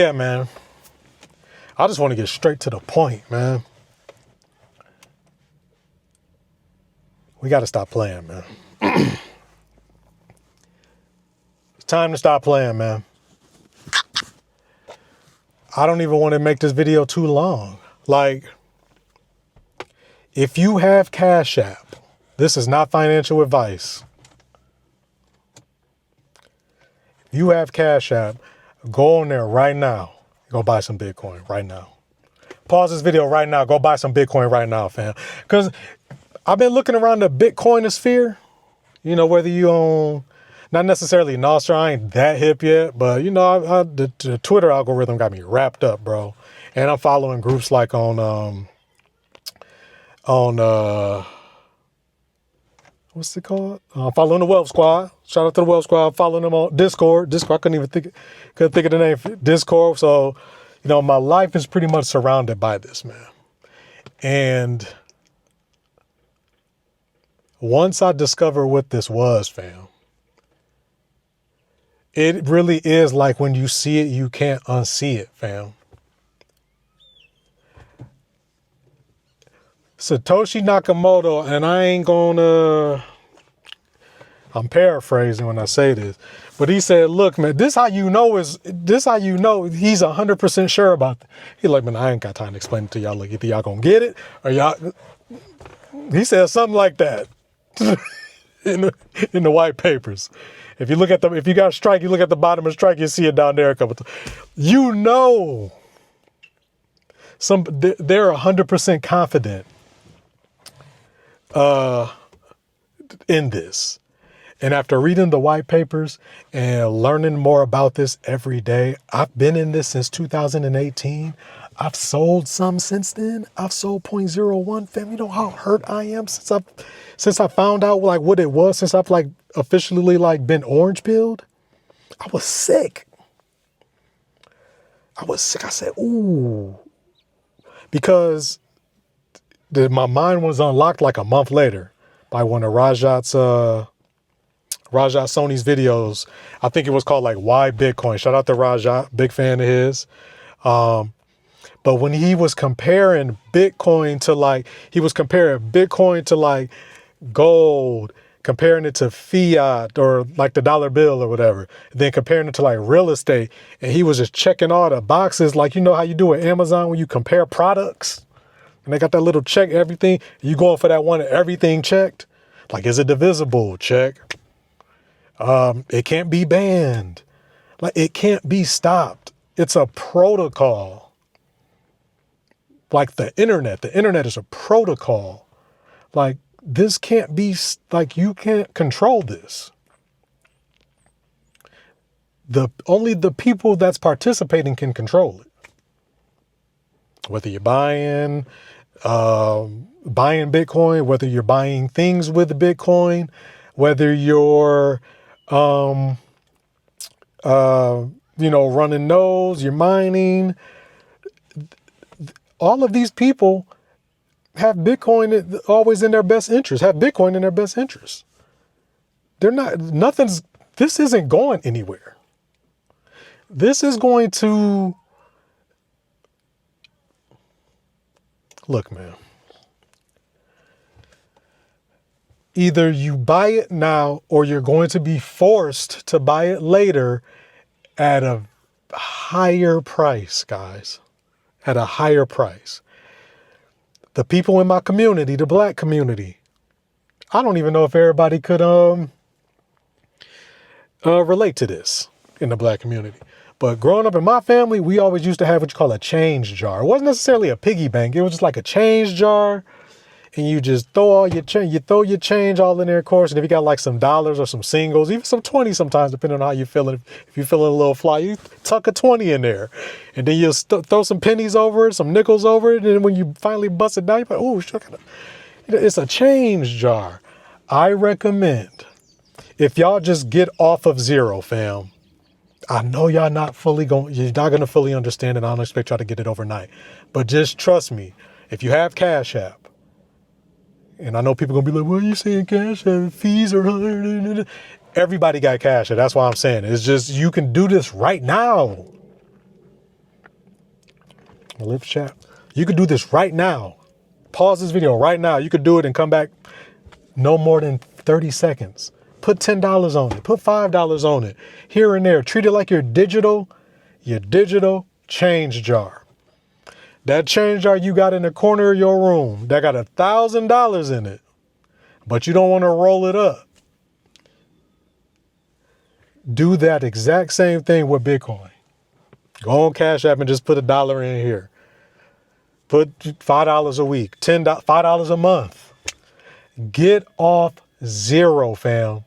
Yeah, man. I just want to get straight to the point, man. We got to stop playing, man. It's time to stop playing, man. I don't even want to make this video too long. Like, if you have Cash App, this is not financial advice. If you have Cash App, go on there right now. Go buy some Bitcoin right now. Pause this video right now. Go buy some Bitcoin right now, fam. Because I've been looking around the Bitcoinosphere. You know, whether you own, not necessarily Nostra, I ain't that hip yet, but you know, the Twitter algorithm got me wrapped up, bro. And I'm following groups like on what's it called? Following the Wealth Squad. Shout out to the Wealth Squad. Following them on Discord. I couldn't think of the name. Discord. So, you know, my life is pretty much surrounded by this, man. And once I discovered what this was, fam, it really is like when you see it, you can't unsee it, fam. Satoshi Nakamoto, and I'm paraphrasing when I say this, but he said, look, man, this how you know he's 100% sure about it. He's like, man, I ain't got time to explain it to y'all. Like, either y'all gonna get it or y'all, he said something like that in the white papers. If you got Strike, you look at the bottom of Strike, you see it down there a couple times. You know, they're 100% confident in this. And after reading the white papers and learning more about this every day, I've been in this since 2018. I've sold some since then. I've sold 0.01, fam. You know how hurt I am since I found out like what it was, since I've like officially like been orange pilled. I was sick. I said, ooh, because my mind was unlocked like a month later by one of Rajat Sony's videos. I think it was called like Why Bitcoin. Shout out to Rajat, big fan of his. But when he was comparing Bitcoin to like gold, comparing it to fiat or like the dollar bill or whatever, then comparing it to like real estate, and he was just checking all the boxes, like, you know how you do at Amazon when you compare products and they got that little check, everything, you going for that one, everything checked. Like, is it divisible? Check. It can't be banned. Like, it can't be stopped. It's a protocol. Like the internet is a protocol. Like, this can't be, like, you can't control this. Only the people that's participating can control it. Whether you're buying Bitcoin, whether you're buying things with Bitcoin, whether you're, running nodes, you're mining, all of these people have Bitcoin always in their best interest, have Bitcoin in their best interest. This isn't going anywhere. This is going to, look, man, either you buy it now or you're going to be forced to buy it later at a higher price, guys, at a higher price. The people in my community, the Black community, I don't even know if everybody could relate to this in the Black community. But growing up in my family, we always used to have what you call a change jar. It wasn't necessarily a piggy bank. It was just like a change jar. And you just throw all your change, all in there, of course. And if you got like some dollars or some singles, even some 20 sometimes, depending on how you're feeling. If you're feeling a little fly, you tuck a 20 in there. And then you'll throw some pennies over it, some nickels over it. And then when you finally bust it down, you're like, oh, it's a change jar. I recommend, if y'all just get off of zero, fam, I know you're not going to fully understand it. I don't expect y'all to get it overnight. But just trust me, if you have Cash App, and I know people are going to be like, well, you saying Cash App fees are higher? Everybody got Cash App. That's why I'm saying it. It's just, you can do this right now. Live chat. You could do this right now. Pause this video right now. You could do it and come back no more than 30 seconds. Put $10 on it. Put $5 on it. Here and there. Treat it like your digital change jar. That change jar you got in the corner of your room that got $1,000 in it, but you don't want to roll it up. Do that exact same thing with Bitcoin. Go on Cash App and just put $1 in here. Put $5 a week, $5 a month. Get off zero, fam.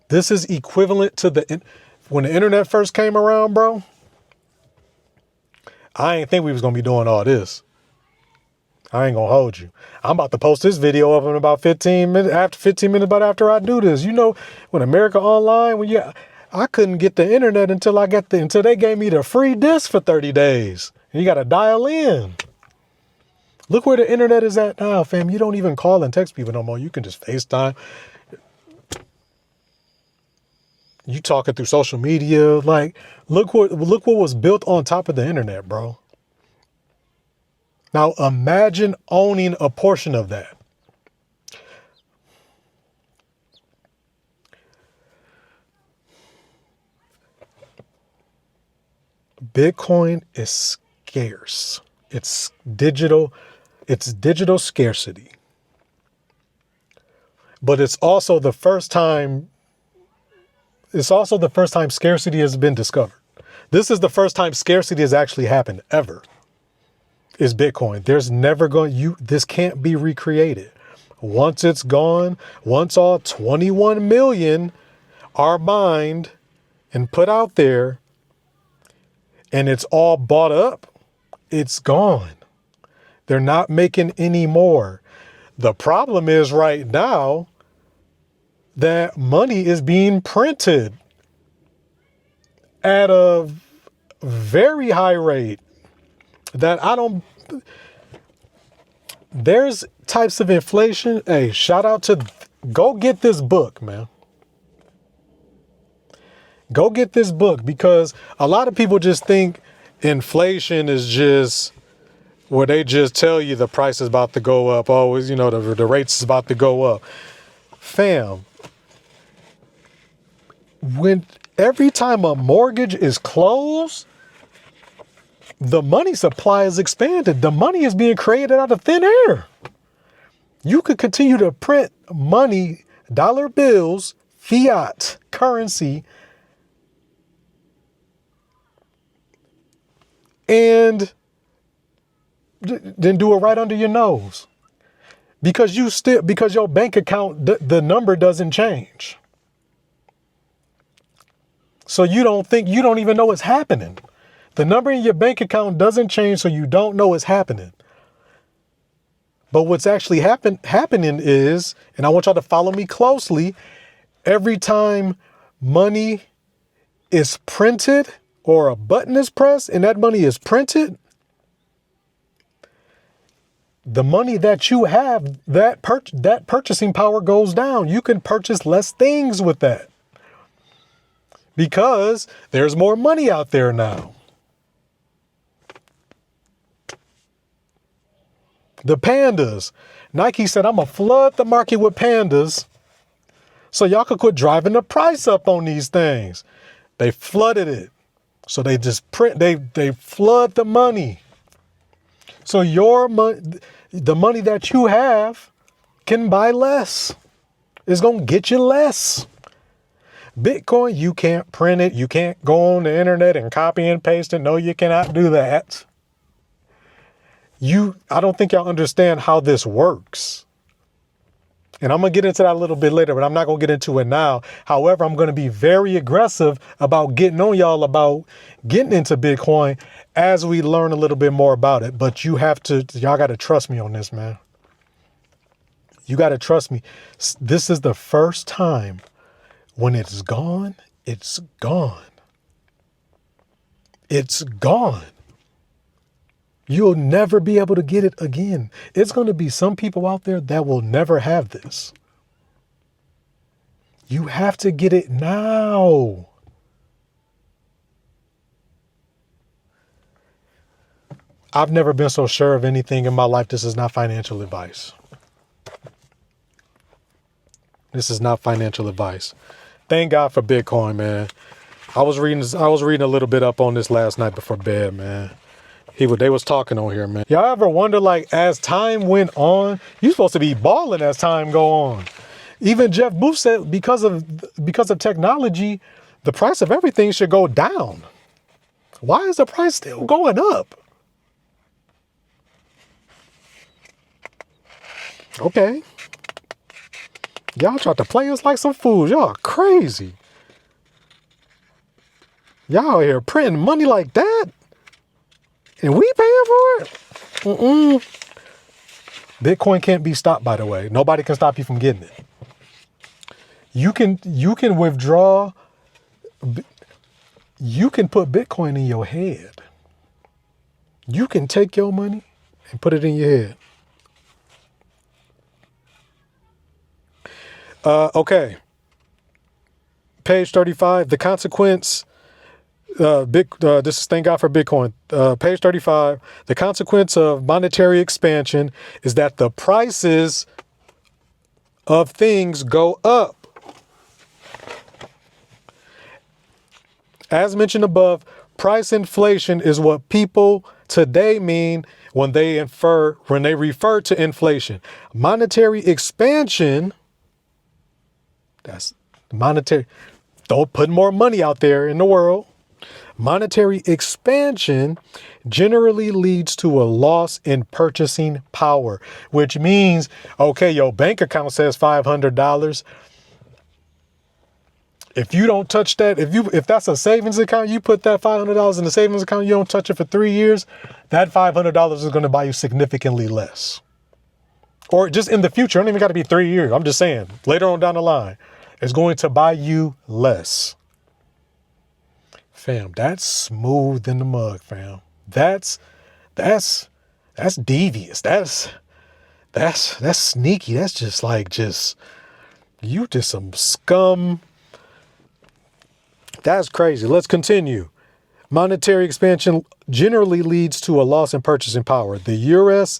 This is equivalent to when the internet first came around, bro. I ain't think we was going to be doing all this. I ain't going to hold you. I'm about to post this video up in about 15 minutes, after I do this. You know, when America Online, I couldn't get the internet until they gave me the free disc for 30 days. And you got to dial in. Look where the internet is at now, fam. You don't even call and text people no more. You can just FaceTime. You talking through social media. Like, look what was built on top of the internet, bro. Now imagine owning a portion of that. Bitcoin is scarce. It's digital scarcity. But it's also the first time scarcity has been discovered. This is the first time scarcity has actually happened ever. Is Bitcoin. This can't be recreated. Once it's gone, once all 21 million are mined and put out there and it's all bought up, it's gone. They're not making any more. The problem is right now that money is being printed at a very high rate. There's types of inflation. Hey, go get this book, man. Go get this book, because a lot of people just think inflation is just where they just tell you the price is about to go up. Always, the rates is about to go up. Fam, every time a mortgage is closed, the money supply is expanded. The money is being created out of thin air. You could continue to print money, dollar bills, fiat currency, and then do it right under your nose. Because your bank account, the number doesn't change. So you don't even know it's happening. The number in your bank account doesn't change, so you don't know it's happening. But what's actually happening is, and I want y'all to follow me closely, every time money is printed or a button is pressed and that money is printed, the money that you have, that purchasing power goes down. You can purchase less things with that because there's more money out there now. The pandas. Nike said, I'm going to flood the market with pandas so y'all could quit driving the price up on these things. They flooded it. So they just they flood the money. So the money that you have can buy less. It's going to get you less. Bitcoin, you can't print it. You can't go on the internet and copy and paste it. No, you cannot do that. I don't think y'all understand how this works. And I'm going to get into that a little bit later, but I'm not going to get into it now. However, I'm going to be very aggressive about getting on y'all about getting into Bitcoin as we learn a little bit more about it. But y'all got to trust me on this, man. You got to trust me. This is the first time when it's gone, it's gone. It's gone. You'll never be able to get it again. It's going to be some people out there that will never have this. You have to get it now. I've never been so sure of anything in my life. This is not financial advice. This is not financial advice. Thank God for Bitcoin, man. I was reading a little bit up on this last night before bed, man. They was talking on here, man. Y'all ever wonder, like, as time went on, you're supposed to be balling as time go on. Even Jeff Booth said because of technology, the price of everything should go down. Why is the price still going up? Okay. Y'all try to play us like some fools. Y'all crazy. Y'all here printing money like that? And we paying for it? Bitcoin can't be stopped, by the way. Nobody can stop you from getting it. You can withdraw. You can put Bitcoin in your head. You can take your money and put it in your head. Okay. Page 35, the consequence, this is thank God for Bitcoin. Page 35, the consequence of monetary expansion is that the prices of things go up. As mentioned above, price inflation is what people today mean when they refer to inflation. Monetary expansion, that's monetary. Don't put more money out there in the world. Monetary expansion generally leads to a loss in purchasing power, which means, okay, your bank account says $500. If you don't touch that, if that's a savings account, you put that $500 in the savings account, you don't touch it for 3 years, that $500 is going to buy you significantly less. Or just in the future, it don't even got to be 3 years. I'm just saying, later on down the line, it's going to buy you less. Fam, that's smooth in the mug, fam. That's devious. That's sneaky. That's just you just some scum. That's crazy. Let's continue. Monetary expansion generally leads to a loss in purchasing power. The U.S.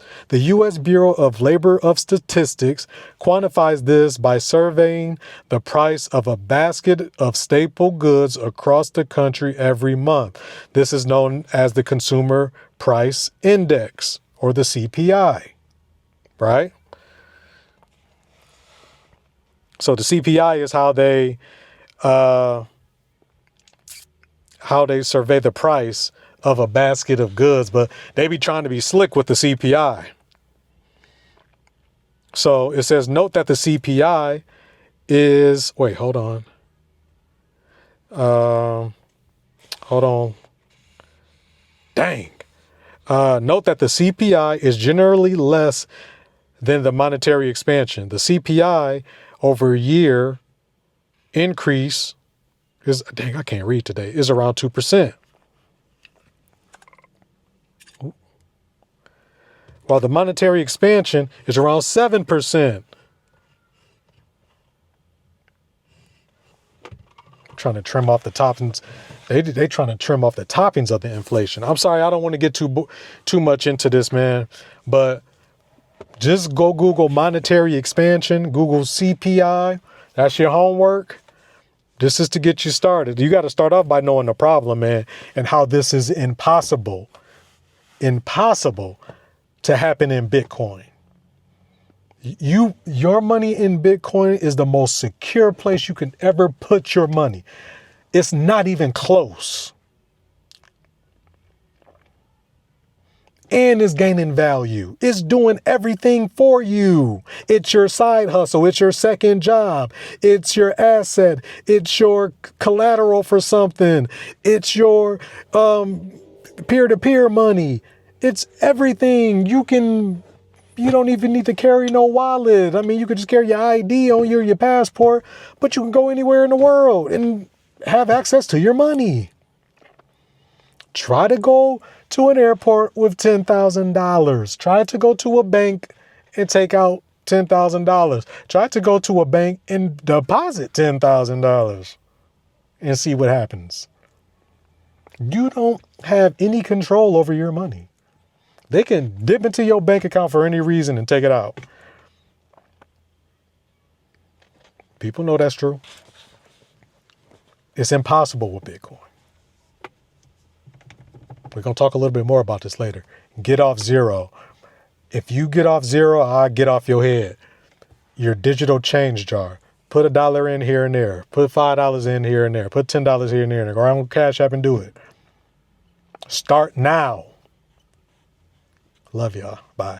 Bureau of Labor of Statistics quantifies this by surveying the price of a basket of staple goods across the country every month. This is known as the Consumer Price Index, or the CPI, right? So the CPI is how they survey the price of a basket of goods, but they be trying to be slick with the CPI. So it says, note that the CPI is, wait, hold on. Dang. Note that the CPI is generally less than the monetary expansion. The CPI over a year increase I can't read today, is around 2%. While the monetary expansion is around 7%. Trying to trim off the toppings. They trying to trim off the toppings of the inflation. I'm sorry, I don't want to get too much into this, man, but just go Google monetary expansion, Google CPI. That's your homework. This is to get you started. You got to start off by knowing the problem, man, and how this is impossible to happen in Bitcoin. Your money in Bitcoin is the most secure place you can ever put your money. It's not even close. And it's gaining value. It's doing everything for you. It's your side hustle. It's your second job. It's your asset. It's your collateral for something. It's your peer-to-peer money. It's everything. You don't even need to carry no wallet. I mean, you could just carry your ID on your passport, but you can go anywhere in the world and have access to your money. Try to go to an airport with $10,000. Try to go to a bank and take out $10,000. Try to go to a bank and deposit $10,000 and see what happens. You don't have any control over your money. They can dip into your bank account for any reason and take it out. People know that's true. It's impossible with Bitcoin. We're going to talk a little bit more about this later. Get off zero. If you get off zero, I get off your head. Your digital change jar. Put $1 in here and there. Put $5 in here and there. Put $10 here and there. Go around Cash App and do it. Start now. Love y'all. Bye.